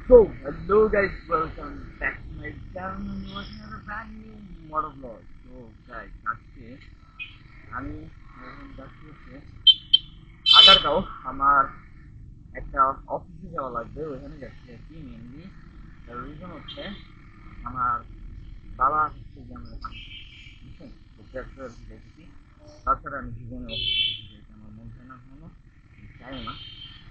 So, hello guys, welcome back to my channel and watching another brand new motor vlog. So guys, আজকে আমি এখন যাচ্ছি হচ্ছে আগারগাঁও। আমার একটা অফিসে যাওয়া লাগবে, ওইখানে যাচ্ছি আর কি। মেনলি রিজন হচ্ছে আমার বাবা হচ্ছে যে আমার বুঝছেন, তো ট্রাক্টর দেখেছি। তাছাড়া আমি জীবনে অফিসে যেতে আমার মন চায় না, কখনো চাইও না।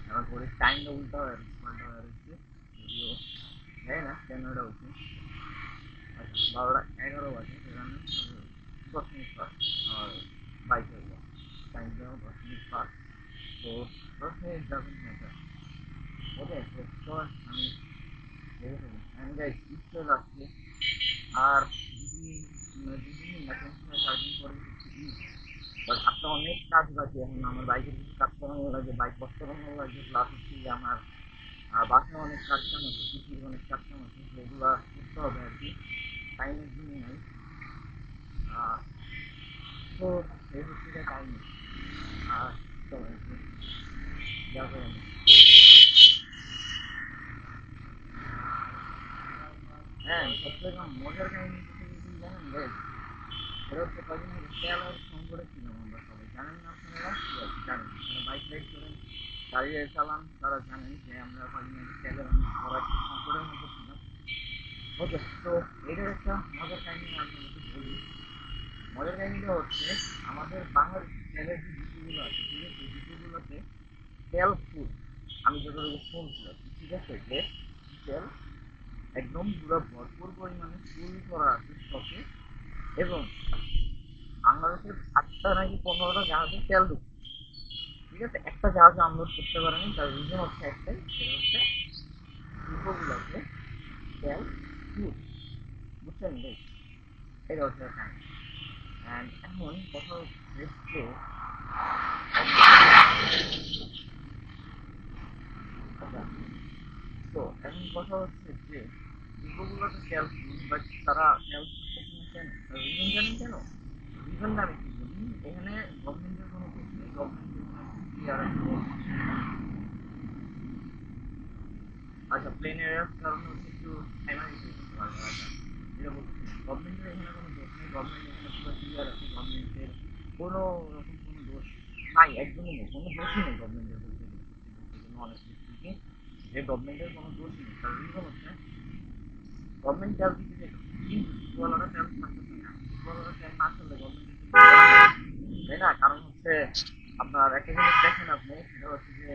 আমার পরে টাইমটা উল্টা হয়ে পাল্টা হয়ে রয়েছে, যদিও জানি না কেন এটা হচ্ছে। আচ্ছা, 12টা 11 বাজে, সেখানে 10 মিনিট পার আমার বাইক হয়ে যায়। টাইম দেওয়া 10 মিনিট পার। তো 10 মিনিট যাবেন ম্যাটার। ওকে, তো আমি দেখে ফেলি আমি গাইজ ইচ্ছে যাচ্ছি। আর দুদিন না 3 থেকে 4 দিন পরে হচ্ছে ঈদ। বাট আপনার অনেক কাজ বাকি। এখন আমার বাইকের কিছু কাজ করানো লাগে, বাইক ওয়াশ করানো লাগে, প্লাস হচ্ছে যে আমার বাসায় অনেক কাজ কাম আছে, কৃষির অনেক কাজ কাম আছে, যেগুলো করতে হবে আর কি। টাইমের জন্য নাই। তো এই হচ্ছে যে কাহিনী। আর চলেন যা করেন। হ্যাঁ, সবথেকে মজার কাহিনী হচ্ছে কি জানেন ভাই? এটা হচ্ছে কদিন আগে তেলের সংকটে ছিলাম আমরা সবাই, জানেন না আপনারা? জানেন, যারা বাইক রাইড করেন, গাড়ি চালান, তারা জানেন যে আমরা কদিন আগে তেলের অনেক বড় একটা সংকটের মধ্যে ছিলাম। ওকে, তো এটার একটা মজার কাহিনী আপনাদেরকে বলি। মজার কাহিনীটা হচ্ছে আমাদের বাংলাদেশের তেলের যে ডিপোগুলো আছে, ঠিক আছে, এই ডিপোগুলোতে তেল ফুল, আমি যতটুকু শুনছি আর কি, ঠিক আছে, যে তেল একদম পুরো ভরপুর পরিমাণে ফুল করা আছে স্টকে। এবং বাংলাদেশের 8টা নাকি 15টা জাহাজে তেল ঢুকছে, ঠিক আছে। একটা জাহাজ আনলোড করতে পারেনি, তার রিজন হচ্ছে একটাই, সেটা হচ্ছে ডিপোগুলোতে তেল ফুল। বুঝছেন ভাই? এটা হচ্ছে কাহিনী। অ্যান্ড এখন কথা হচ্ছে যে আচ্ছা, তো এখন কথা হচ্ছে যে ডিপোগুলোতে তেল ফুল, বাট তারা তেল ছাড়তেছে না কেন? রিজন জানেন কেন? রিজনটা আমি কি বলি, এখানে গভর্নমেন্টের কোনো দোষ নেই। গভর্নমেন্টের আচ্ছা, প্লেনের কারণে হচ্ছে একটু টাইমার ইস্যু করতে পারবে। আচ্ছা, যেটা বলছি, গভর্নমেন্টের এখানে কোনো দোষ নেই। গভর্নমেন্ট এখানে পুরো ক্লিয়ার আছে। গভর্নমেন্টের কোনো রকম কোনো দোষ নাই, একদমই নেই, কোনো দোষই নেই গভর্নমেন্টের বলতে গেলে। সত্যি বলতে গেলে, অনেস্টলি স্পিকিং, যে গভর্নমেন্টের কোনো দোষই নেই। তার রিজন হচ্ছে গভর্নমেন্ট তেল দিতে চাইতো, কিন্তু ডিপোওয়ালারা তেল ছাড়তেছে না। ডিপোওয়ালারা তেল না ছাড়লে গভর্নমেন্টের কিছু করার নেই, তাই না? কারণ হচ্ছে আপনার একটা জিনিস দেখেন আপনি, সেটা হচ্ছে যে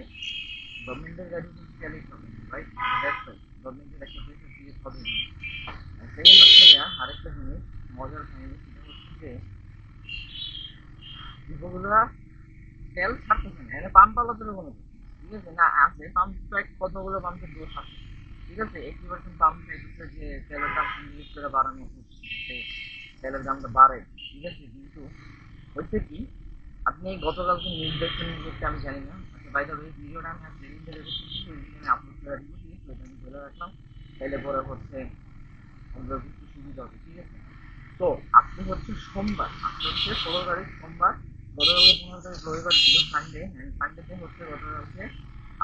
গভর্নমেন্টের গাড়ি কিন্তু তেলেই চলে, রাইট? দ্যাটস রাইট, গভর্নমেন্টের একটা পয়সা দিয়ে হবে না। সেকেন্ড হচ্ছে গিয়া আরেকটা জিনিস, মজার কাহিনী, সেটা হচ্ছে যে ডিপোগুলোরা তেল ছাড়তেছে না, এখানে পাম্প আলাদারও কোনো দোষ নেই, ঠিক আছে। না, আছে পাম্প, কতগুলো পাম্পের দোষ আছে, ঠিক আছে। 80% পাম্প চাইতেছে যে তেলের দাম 30 করে বাড়ানো হোক, যাতে তেলের দামটা বাড়ে, ঠিক আছে। কিন্তু হচ্ছে কি, আপনি গতকালকে নিউজ দেখছেন নিউজটা আমি জানি না। আচ্ছা, বাই দ্য ওয়ে, ভিডিওটা আমি আজকে দিন রেকর্ড করতেছি, ওই দিন আমি আপলোড করে দিব, ঠিক আছে। ওইটা আমি বলে রাখলাম, তাইলে পরে হচ্ছে আমরা বুঝতে সুবিধা হবে, ঠিক আছে। তো আজকে হচ্ছে সোমবার, আজকে হচ্ছে 16 তারিখ সোমবার। গতকালকে 15 তারিখ রবিবার ছিল, সানডে। সানডেতে হচ্ছে গতকালকে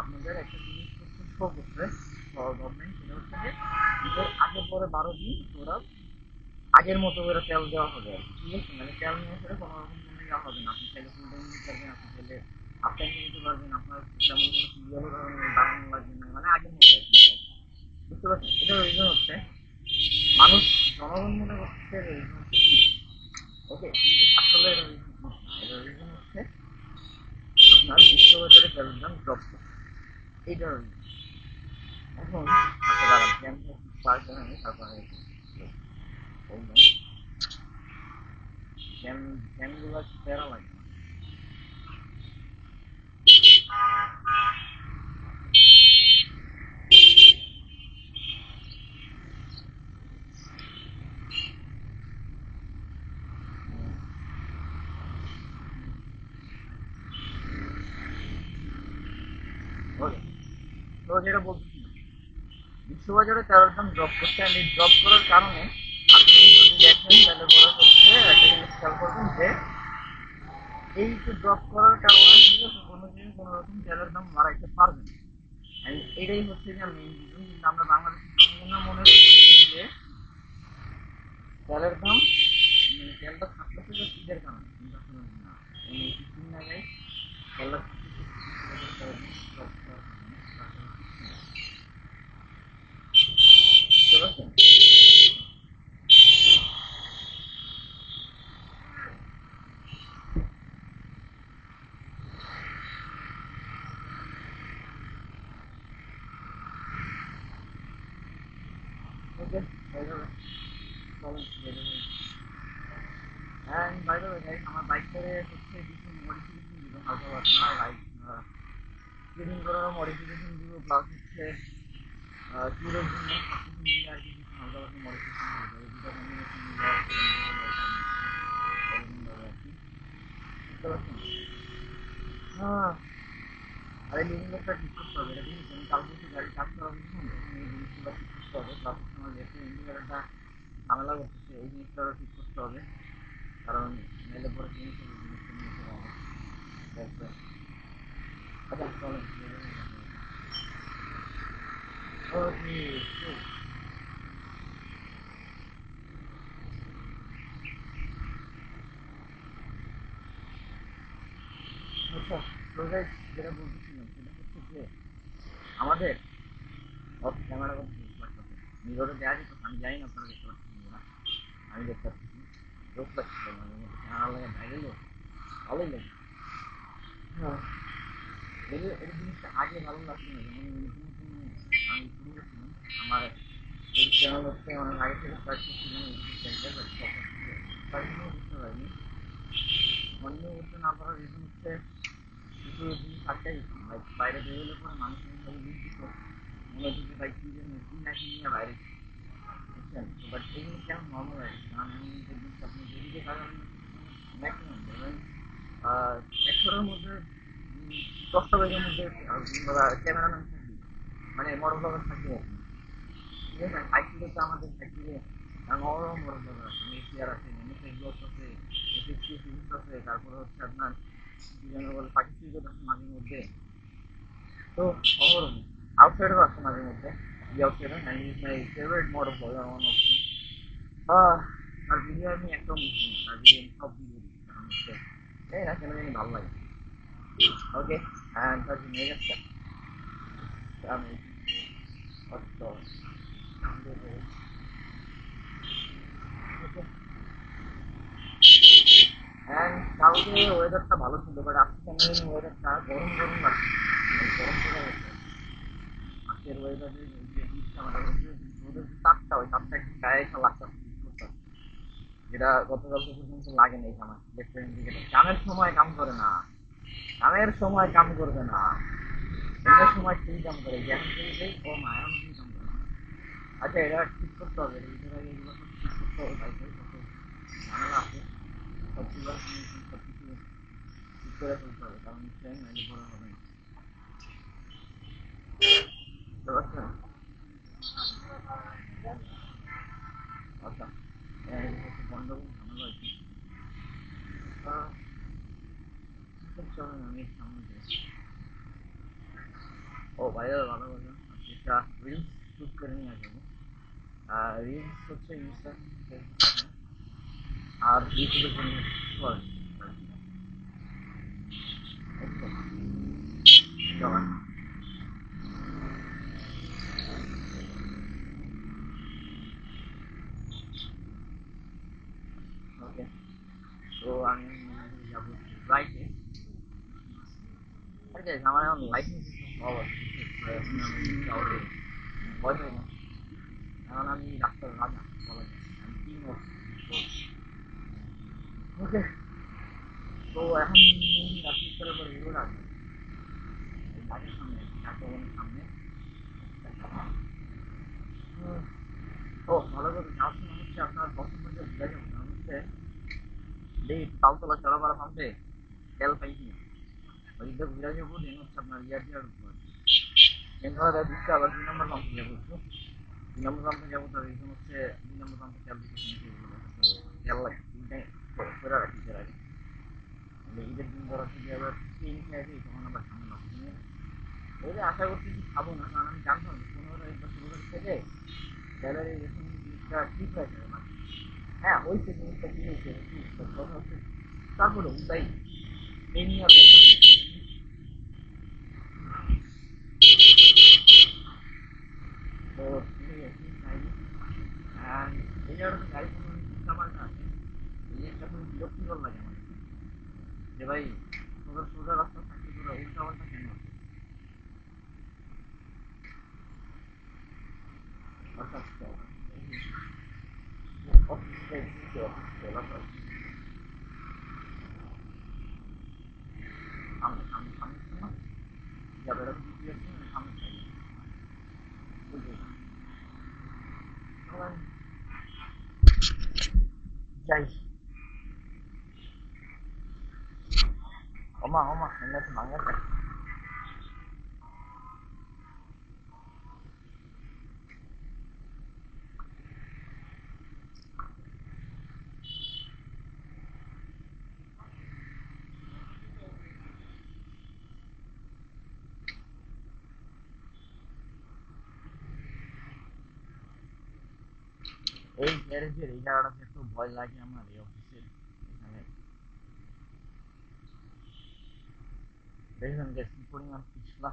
আপনাদের একটা জিনিস হচ্ছে শো করছে গভর্নমেন্ট, সেটা হচ্ছে যে ঈদের আগে পরে 12 দিন ওরা আগের মতো করে তেল দেওয়া হবে আর কি, ঠিক আছে। মানে তেল নিয়ে আসলে কোনো রকম কোনো ইয়া হবে না। আপনি চাইলে ফুল টাইম নিতে পারবেন, আপনি চাইলে হাফ টাইম নিতে পারবেন, আপনার তেমন কোনো সিরিয়ালও বাড়ানো লাগবে না, মানে আগের মতো আর কি সব। বুঝতে পারছেন? এটার রিজন হচ্ছে মানুষ, জনগণ মনে করছে রিজন হচ্ছে কি, ওকে, কিন্তু আসলে এটার রিজন না। এটার রিজন হচ্ছে আপনার বিশ্ববাজারে তেলের দাম ড্রপ করছে, এইটার reason। এখন আচ্ছা দাঁড়ান, জ্যাম পার করে আমি তারপরে বললাম। জ্যাম, জ্যামগুলো প্যারা লাগে না। ওকে, তো যেটা বলতেছিলাম, বিশ্ববাজারে তেলের দাম ড্রপ করছে, and এই ড্রপ করার কারণে আপনি যদি দেখেন তাহলে বলা হচ্ছে একটা জিনিস খেয়াল করবেন যে এই যে ড্রপ করার কারণে, ঠিক আছে, কোনো জিনিস কোনো রকম তেলের দাম বাড়াইতে পারবে না। And এটাই হচ্ছে যে মেইন রিজন, কিন্তু আমরা বাংলাদেশের জনগণের মনে রেখেছি যে তেলের দাম, মানে তেলটা থাকতেছে যে ঈদের কারণে, কিন্তু আসলে না, মানে কিছুই না গাই, তেলটা থাকতেছে বুঝতে পারছেন? ওকে, হয়ে যাবে, চলেন বের হয়ে। And by the way guys, আমার বাইকটারে হচ্ছে কিছু মডিফিকেশন দিব হালকা পাতলা, লাইক ক্লিনিং করার মডিফিকেশন দিব, প্লাস হচ্ছে ট্যুরের জন্য সবকিছু মিলে আর কি কিছু হালকা পাতলা মডিফিকেশন হয়ে যাবে, দুটো কম্বিনেশন মিলে আর কি এরকমভাবে আর কি, বুঝতে পারছেন? হ্যাঁ, আর এই লিভিংটা ঠিক করতে হবে, এটা কিন্তু আমি কালকে একটু গাড়ি কাজ করা বুঝলাম, তখন এই জিনিসগুলো ঠিক করতে হবে, প্লাস হচ্ছে আমার যেহেতু ইন্ডিকেটারটা ঝামেলা করতেছে, এই জিনিসটাও ঠিক করতে হবে, কারণ নাইলে পরে জিনিস হবে, জিনিসটা নিয়ে চলে হবে। আচ্ছা চলেন ওকে। আচ্ছা, তো গাইস, যেটা বলতেছিলাম সেটা হচ্ছে যে আমাদের অফ ক্যামেরা কথা বুঝতে পারতেছে, মিররে দেওয়া যেত, আমি জানি না আপনারা দেখতে পাচ্ছেন কিনা, আমি দেখতে পাচ্ছি, রোজ লাগছিল, মানে মধ্যে ক্যামেরা লাগে বাইরে ভালোই লাগে। হ্যাঁ, যদিও এই জিনিসটা আগে ভালো লাগতো না, যেমন নতুন নতুন আমি শুরু করছিলাম, আমার এই চ্যানেল হচ্ছে অনেক আগে থেকে স্টার্ট করছিলাম ইউটিউব চ্যানেলটা, বাট স্টার্টিংও বুঝতে পারিনি। অন্য করতে না পারার রিজন হচ্ছে কিছু জিনিস আটকে গেছি, লাইক বাইরে বেরোলে পরে মানুষ ভাবে লিঙ্ক দিত, মনে হচ্ছে যে ভাই কি যেন কি না কি নিয়ে বাইরে, বুঝছেন? তো বাট এই জিনিসটা এখন নর্মাল হয়ে গেছে, কারণ এখন দেখবেন যে আপনি যেদিকে তাকাবেন ম্যাক্সিমাম ধরেন ১০০টার মধ্যে ১০টা বাইকের মধ্যে ক্যামেরাম্যান থাকবে, মানে মোটর ব্লগার থাকবে আর কি। ঠিক আছে, সাইকেলে তো আমাদের সাইকেলে নরম মোটর ব্লগার আছে, মেসিয়ার আছে, এমএসএস ব্লগস আছে, এসএসসি সিরিজ আছে, তারপরে হচ্ছে আপনার কি যেন বলে পাখি সিরিজ আছে মাঝে মধ্যে, তো অহরহ আউটসাইডারও আছে মাঝে মধ্যে, the outsider and is my favourite motor blogger one of. তার ভিডিও আমি একদম মিস করি, তার ভিডিও আমি সব ভিডিও দেখি, কারণ হচ্ছে জানি না কেন জানি ভালো লাগে। ওকে, অ্যান্ড তার নেক্সট আমি কষ্ট আমাদের ওকে। অ্যান্ড কালকে ওয়েদারটা ভালো ছিল, বাট আজকে কেন জানি ওয়েদারটা গরম গরম লাগছে, মানে গরম পড়ে গেছে আজকের ওয়েদারে, যে হিটটা মানে রোদের যে তাপটা, ওই তাপটা একদম গায়ে এসে লাগতেছে, ফিল করতেছে, যেটা গতকালকে পর্যন্ত লাগে নাই আমার লেফট ইন্ডিকেটর। কামের সময় কাম করে না, কামের সময় কাম করবে না, এটার সময় ঠিক কাম করে, জ্ঞান করে ও মায়া ঠিক কাম করে না। আচ্ছা, এটা ঠিক করতে হবে, ঈদের আগে এগুলো সব ঠিক করতে হবে, বাইকের কত ঝামেলা আছে, সবগুলো সব কিছু ঠিক করে ফেলতে হবে, কারণ হচ্ছে নাইলে পরে হবে না, বুঝতে পারছেন? আচ্ছা, এই হচ্ছে গন্ডগোল ঝামেলা হয়েছে। চলেন আমি সামনে যাই। ও ভাইয়া ভালো কথা, আজকে একটা রিলস শুট করে নিয়ে যাবো। রিলস হচ্ছে ইনস্টা, ফেসবুক আর ইউটিউবের জন্য শর্ট। চলেন। ওকে, তো আমি যাবো রাইটে। আরে আমার এখন লাইসেন্স সব আছে, বুঝছিস? তো এখন আমি কাউকে ভয় পাই না, এখন আমি ডাক্তার রাজা বলা যায়, আমি কিং অফ। ওকে, তো এখন রাজমিস্ত্রির উপর হিরো রাখবো, এই ডাকের সামনে, ডাক্তারের সামনে। ও ভালো করে যাওয়ার সময় হচ্ছে আপনার পছন্দ ভুলে যাবো, কারণ হচ্ছে দেখি তালতলা চড়াপাড়া পাম্পে তেল পাইছি, ওইটা ঘুরে যাবো, দেন হচ্ছে আপনার ইয়ার উপর কেন্দ্র দিচ্ছে, আবার ২ নম্বর পাম্পে যাবো একটু, ২ নম্বর পাম্পে যাবো, তার রিজন হচ্ছে ২ নম্বর পাম্পে তেল দিতে শুনছি তেল লাগে তিনটে করে রাখি এর আগে, ঈদের দিন ধরা থেকে আবার তিন খেয়ে দিই, তখন আবার ঝামেলা বুঝলেন। ওই যে আশা করতেছি খাবো না, কারণ আমি জানতাম 15 তারিখ বা 16 তারিখ থেকে স্যালারি রেশন জিনিসটা ঠিক হয়ে যাবে মানে। হ্যাঁ ওই তো জিনিসটা কি হয়েছে কথা হচ্ছে, তারপরে উদাই এই নিয়ে বেতন তো এই জায়গাটা গাড়ি কোনো পাল্টা আছে, এই জিনিসটা খুব বিরক্তিকর লাগে আমার যে ভাই সোজা সোজা রাস্তা থাকতে তোরা উল্টা পাল্টা কেন আছে? অর্থাৎ অফিসে অফিসে সামনে সামনে সামনে না যাবে এরকম কি আছে সামনে চাই বুঝলি যাই ওমা ওমা এমনি ভাঙা যায়। এই গ্যারেজের এই জায়গাটাতে একটু ভয় লাগে আমার এই অফিসের এখানে, দেখবেন যে কি পরিমাণ পিছলা